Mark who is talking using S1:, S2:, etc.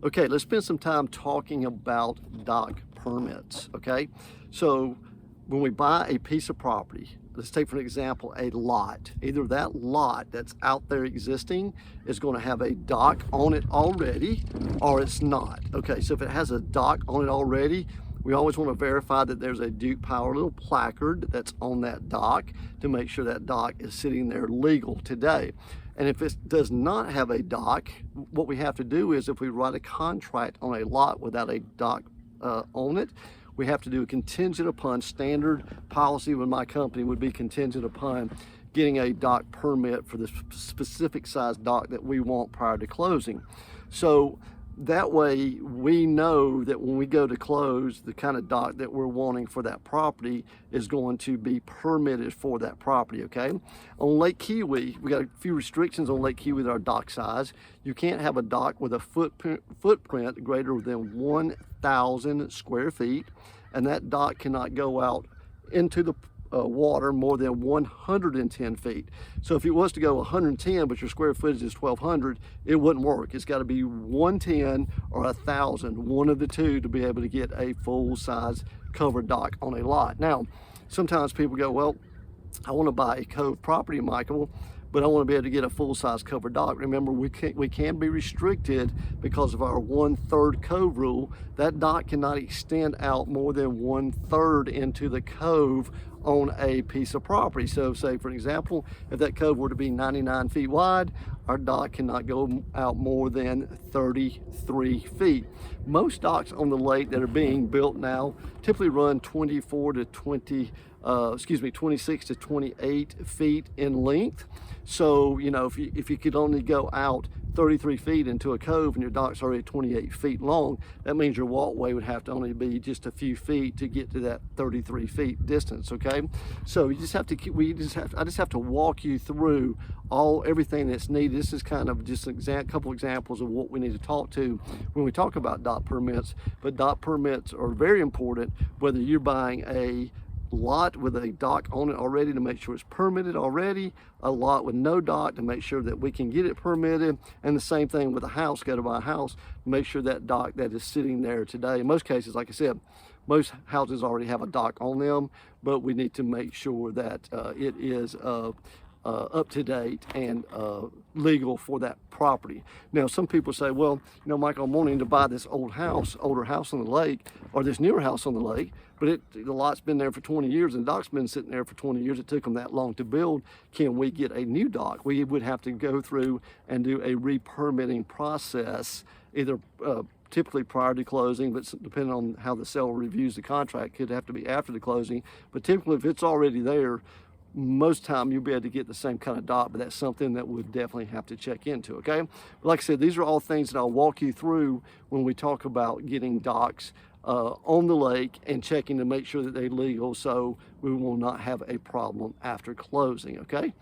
S1: Okay, let's spend some time talking about dock permits, okay? So when we buy a piece of property, let's take for an example, a lot. Either that lot that's out there existing is gonna have a dock on it already, or it's not. Okay, so if it has a dock on it already, we always want to verify that there's a Duke Power little placard that's on that dock to make sure that dock is sitting there legal today. And if it does not have a dock, what we have to do is if we write a contract on a lot without a dock on it, we have to do a contingent upon standard policy with my company would be contingent upon getting a dock permit for the specific size dock that we want prior to closing. So that way we know that when we go to close, the kind of dock that we're wanting for that property is going to be permitted for that property, okay? On Lake Keowee, we got a few restrictions on Lake Keowee with our dock size. You can't have a dock with a footprint greater than 1,000 square feet, and that dock cannot go out into the water more than 110 feet. So if it was to go 110 but your square footage is 1,200, it wouldn't work. It's got to be 110 or 1,000, one of the two, to be able to get a full-size covered dock on a lot. Now, sometimes people go, well, I want to buy a cove property, Michael, but I want to be able to get a full-size covered dock. Remember, we can be restricted because of our 1/3 cove rule. That dock cannot extend out more than 1/3 into the cove on a piece of property. So say, for example, if that cove were to be 99 feet wide, our dock cannot go out more than 33 feet. Most docks on the lake that are being built now typically run 26 to 28 feet in length. So, you know, if you could only go out 33 feet into a cove and your dock's already 28 feet long, that means your walkway would have to only be just a few feet to get to that 33 feet distance, okay? So you just have to I just have to walk you through everything that's needed. This is kind of just a couple examples of what we need to talk to when we talk about dock permits. But dock permits are very important whether you're buying a lot with a dock on it already to make sure it's permitted already, a lot with no dock to make sure that we can get it permitted, and the same thing with a house. Go to buy a house to make sure that dock that is sitting there today. In most cases, like I said, most houses already have a dock on them, but we need to make sure that it is up to date and legal for that property. Now, some people say, well, you know, Michael, I'm wanting to buy this older house on the lake, or this newer house on the lake, but the lot's been there for 20 years and the dock's been sitting there for 20 years. It took them that long to build. Can we get a new dock? We would have to go through and do a re-permitting process, either typically prior to closing, but depending on how the seller reviews the contract, could have to be after the closing. But typically, if it's already there, most time you'll be able to get the same kind of dock, but that's something that we'll definitely have to check into, okay? But like I said, these are all things that I'll walk you through when we talk about getting docks on the lake and checking to make sure that they're legal, so we will not have a problem after closing, okay?